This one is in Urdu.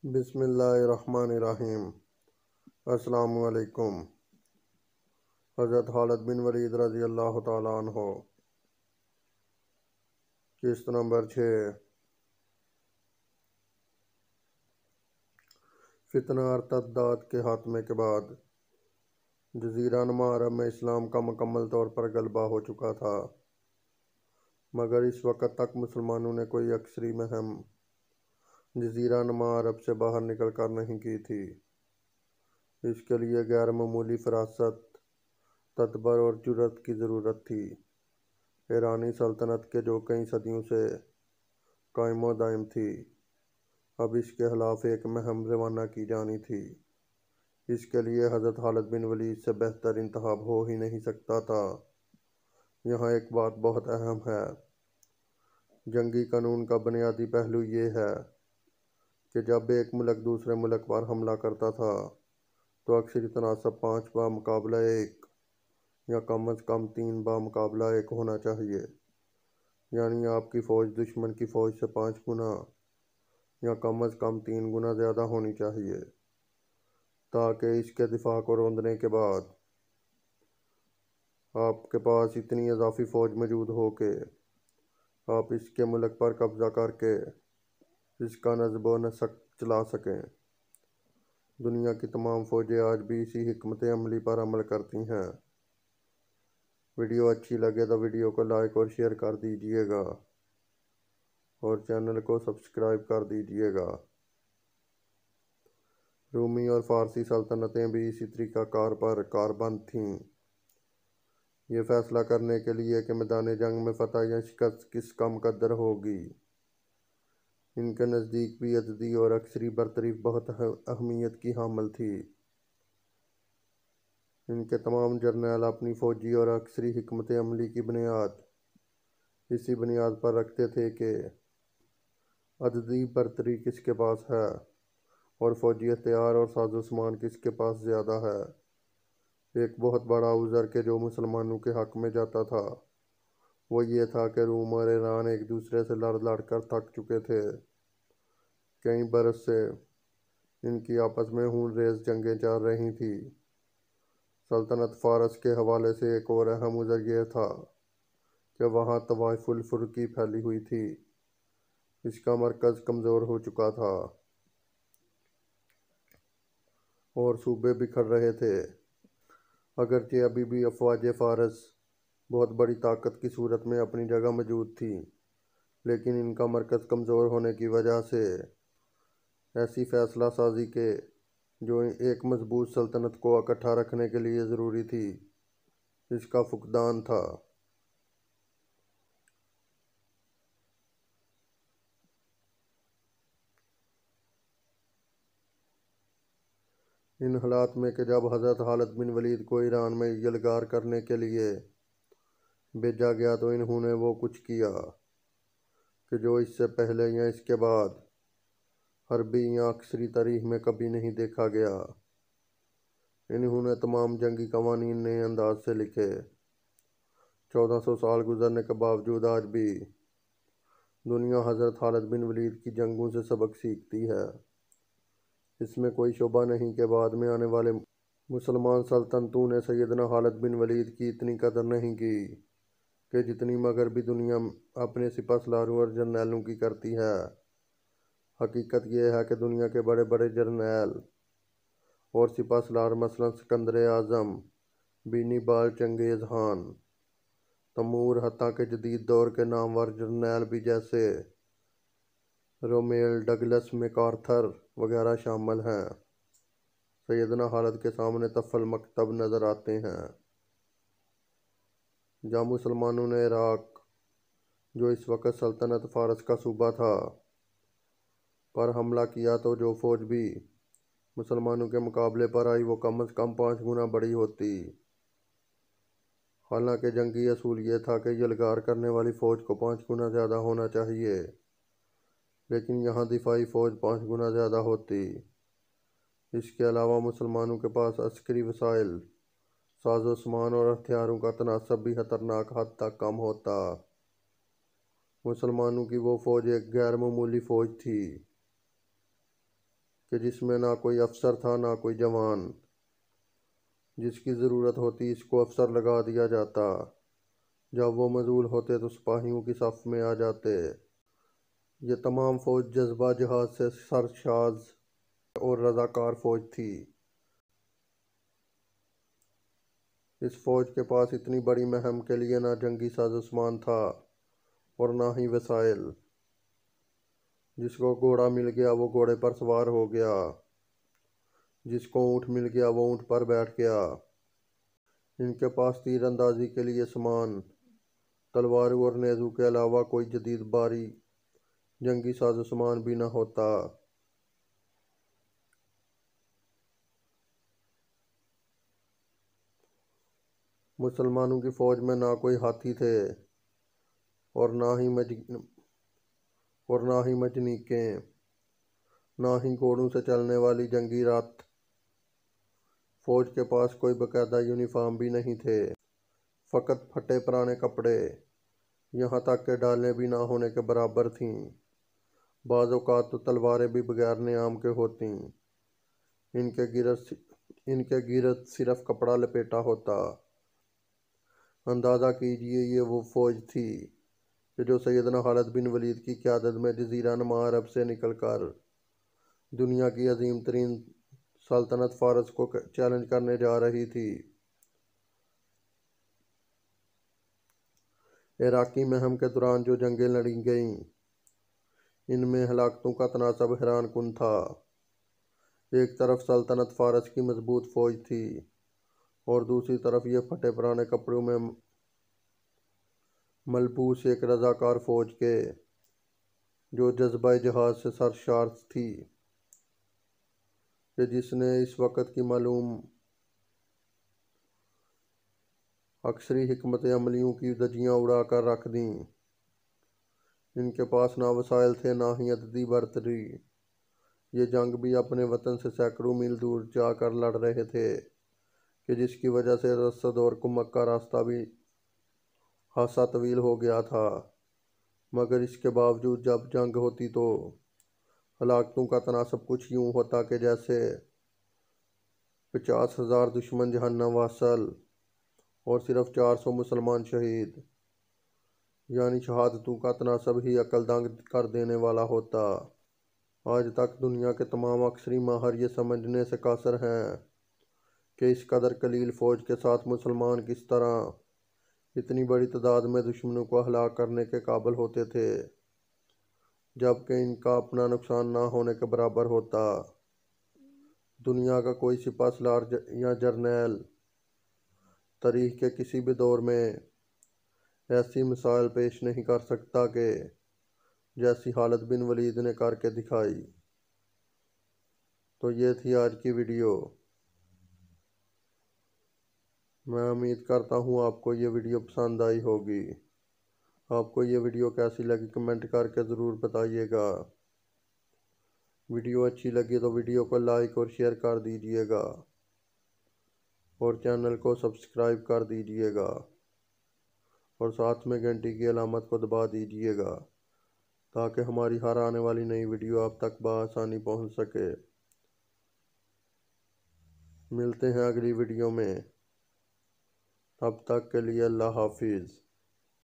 بسم اللہ الرحمن الرحیم۔ السلام علیکم۔ حضرت خالد بن ولید رضی اللہ تعالیٰ عنہ۔ قسط نمبر 6۔ فتنہ ارتداد کے خاتمے کے بعد جزیرہ نما عرب میں اسلام کا مکمل طور پر غلبہ ہو چکا تھا، مگر اس وقت تک مسلمانوں نے کوئی عسکری مہم جزیرہ نما عرب سے باہر نکل کر نہیں کی تھی۔ اس کے لیے غیر معمولی فراست، تدبر اور جرأت کی ضرورت تھی۔ ایرانی سلطنت کے جو کئی صدیوں سے قائم و دائم تھی، اب اس کے خلاف ایک مہم روانہ کی جانی تھی۔ اس کے لیے حضرت خالد بن ولید سے بہتر انتخاب ہو ہی نہیں سکتا تھا۔ یہاں ایک بات بہت اہم ہے۔ جنگی قانون کا بنیادی پہلو یہ ہے کہ جب ایک ملک دوسرے ملک پر حملہ کرتا تھا تو اکثری تناسب 5 بمقابلہ 1 یا کم از کم 3 بمقابلہ 1 ہونا چاہیے، یعنی آپ کی فوج دشمن کی فوج سے 5 گنا یا کم از کم 3 گنا زیادہ ہونی چاہیے، تاکہ اس کے دفاع کو روندنے کے بعد آپ کے پاس اتنی اضافی فوج موجود ہو کہ آپ اس کے ملک پر قبضہ کر کے اس کا نصب و نسق چلا سکیں۔ دنیا کی تمام فوجیں آج بھی اسی حکمت عملی پر عمل کرتی ہیں۔ ویڈیو اچھی لگے تو ویڈیو کو لائک اور شیئر کر دیجیے گا اور چینل کو سبسکرائب کر دیجیے گا۔ رومی اور فارسی سلطنتیں بھی اسی طریقہ کار پر کاربند تھیں، یہ فیصلہ کرنے کے لیے کہ میدان جنگ میں فتح یا شکست کس کا مقدر ہوگی۔ ان کے نزدیک بھی عددی اور عسکری برتری بہت اہمیت کی حامل تھی۔ ان کے تمام جرنیل اپنی فوجی اور عسکری حکمت عملی کی بنیاد اسی بنیاد پر رکھتے تھے کہ عددی برتری کس کے پاس ہے اور فوجی ہتھیار اور ساز و سامان کس کے پاس زیادہ ہے۔ ایک بہت بڑا عذر کہ جو مسلمانوں کے حق میں جاتا تھا وہ یہ تھا کہ روم اور ایران ایک دوسرے سے لڑ لڑ کر تھک چکے تھے۔ کئی برس سے ان کی آپس میں خون ریز جنگیں چل رہی تھیں۔ سلطنت فارس کے حوالے سے ایک اور اہم عذر یہ تھا کہ وہاں طوائف الفرقی پھیلی ہوئی تھی، اس کا مرکز کمزور ہو چکا تھا اور صوبے بکھر رہے تھے۔ اگرچہ ابھی بھی افواج فارس بہت بڑی طاقت کی صورت میں اپنی جگہ موجود تھی، لیکن ان کا مرکز کمزور ہونے کی وجہ سے ایسی فیصلہ سازی کے جو ایک مضبوط سلطنت کو اکٹھا رکھنے کے لیے ضروری تھی، اس کا فقدان تھا۔ ان حالات میں کہ جب حضرت خالد بن ولید کو ایران میں یلغار کرنے کے لیے بھیجا گیا تو انہوں نے وہ کچھ کیا کہ جو اس سے پہلے یا اس کے بعد حربی یا عسکری تاریخ میں کبھی نہیں دیکھا گیا۔ انہوں نے تمام جنگی قوانین نئے انداز سے لکھے۔ 1400 سال گزرنے کے باوجود آج بھی دنیا حضرت خالد بن ولید کی جنگوں سے سبق سیکھتی ہے۔ اس میں کوئی شبہ نہیں کہ بعد میں آنے والے مسلمان سلطنتوں نے سیدنا خالد بن ولید کی اتنی قدر نہیں کی کہ جتنی مغربی دنیا اپنے سپہ سالاروں اور جرنیلوں کی کرتی ہے۔ حقیقت یہ ہے کہ دنیا کے بڑے بڑے جرنیل اور سپہ سالار مثلا سکندر اعظم، بینی بال چنگیز خان، تیمور، حتیٰ کہ جدید دور کے نامور جرنیل بھی جیسے رومیل ڈگلس، میکارتھر وغیرہ شامل ہیں، سیدنا خالد کے سامنے طفل مکتب نظر آتے ہیں۔ جب مسلمانوں نے عراق، جو اس وقت سلطنت فارس کا صوبہ تھا، پر حملہ کیا تو جو فوج بھی مسلمانوں کے مقابلے پر آئی وہ کم از کم 5 گنا بڑی ہوتی۔ حالانکہ جنگی اصول یہ تھا کہ یلغار کرنے والی فوج کو 5 گنا زیادہ ہونا چاہیے، لیکن یہاں دفاعی فوج 5 گنا زیادہ ہوتی۔ اس کے علاوہ مسلمانوں کے پاس عسکری وسائل، ساز و سامان اور ہتھیاروں کا تناسب بھی خطرناک حد تک کم ہوتا۔ مسلمانوں کی وہ فوج ایک غیر معمولی فوج تھی۔ کہ جس میں نہ کوئی افسر تھا نہ کوئی جوان۔ جس کی ضرورت ہوتی اس کو افسر لگا دیا جاتا، جب وہ معذول ہوتے تو سپاہیوں کی صف میں آ جاتے۔ یہ تمام فوج جذبہ جہاد سے سرشار اور رضاکار فوج تھی۔ اس فوج کے پاس اتنی بڑی مہم کے لیے نہ جنگی سازوسامان تھا اور نہ ہی وسائل۔ جس کو گھوڑا مل گیا وہ گھوڑے پر سوار ہو گیا، جس کو اونٹ مل گیا وہ اونٹ پر بیٹھ گیا۔ ان کے پاس تیر اندازی کے لیے سامان، تلواروں اور نیزوں کے علاوہ کوئی جدید بھاری جنگی سازوسامان بھی نہ ہوتا۔ مسلمانوں کی فوج میں نہ کوئی ہاتھی تھے اور نہ ہی منجنیقیں، نہ ہی گھوڑوں سے چلنے والی جنگی رتھ۔ فوج کے پاس کوئی باقاعدہ یونیفارم بھی نہیں تھے، فقط پھٹے پرانے کپڑے، یہاں تک کہ ڈالیں بھی نہ ہونے کے برابر تھیں۔ بعض اوقات تو تلواریں بھی بغیر نیام کے ہوتیں۔ ان کے گرد صرف کپڑا لپیٹا ہوتا۔ اندازہ کیجئے یہ وہ فوج تھی کہ جو سیدنا خالد بن ولید کی قیادت میں جزیرہ نما عرب سے نکل کر دنیا کی عظیم ترین سلطنت فارس کو چیلنج کرنے جا رہی تھی۔ عراقی مہم کے دوران جو جنگیں لڑی گئیں، ان میں ہلاکتوں کا تناسب حیران کن تھا۔ ایک طرف سلطنت فارس کی مضبوط فوج تھی اور دوسری طرف یہ پھٹے پرانے کپڑوں میں ملبوس ایک رضاکار فوج کے جو جذبہ جہاد سے سرشار تھی، کہ جس نے اس وقت کی معلوم عسکری حکمت عملیوں کی دھجیاں اڑا کر رکھ دیں۔ ان کے پاس نہ وسائل تھے نہ ہی عددی برتری۔ یہ جنگ بھی اپنے وطن سے سینکڑوں میل دور جا کر لڑ رہے تھے، کہ جس کی وجہ سے رسد اور کمک کا راستہ بھی خاصا طویل ہو گیا تھا۔ مگر اس کے باوجود جب جنگ ہوتی تو ہلاکتوں کا تناسب کچھ یوں ہوتا کہ جیسے 50,000 دشمن جہنم واصل اور صرف 400 مسلمان شہید، یعنی شہادتوں کا تناسب ہی عقل دنگ کر دینے والا ہوتا۔ آج تک دنیا کے تمام عسکری ماہر یہ سمجھنے سے قاصر ہیں کہ اس قدر قلیل فوج کے ساتھ مسلمان کس طرح اتنی بڑی تعداد میں دشمنوں کو ہلاک کرنے کے قابل ہوتے تھے، جبکہ ان کا اپنا نقصان نہ ہونے کے برابر ہوتا۔ دنیا کا کوئی سپہ سالار یا جرنیل تاریخ کے کسی بھی دور میں ایسی مثال پیش نہیں کر سکتا کہ جیسی خالد بن ولید نے کر کے دکھائی۔ تو یہ تھی آج کی ویڈیو۔ میں امید کرتا ہوں آپ کو یہ ویڈیو پسند آئی ہوگی۔ آپ کو یہ ویڈیو کیسی لگی کمنٹ کر کے ضرور بتائیے گا۔ ویڈیو اچھی لگی تو ویڈیو کو لائک اور شیئر کر دیجیے گا اور چینل کو سبسکرائب کر دیجیے گا اور ساتھ میں گھنٹی کی علامت کو دبا دیجیے گا تاکہ ہماری ہر آنے والی نئی ویڈیو آپ تک بآسانی پہنچ سکے۔ ملتے ہیں اگلی ویڈیو میں، تب تک کے لیے اللہ حافظ۔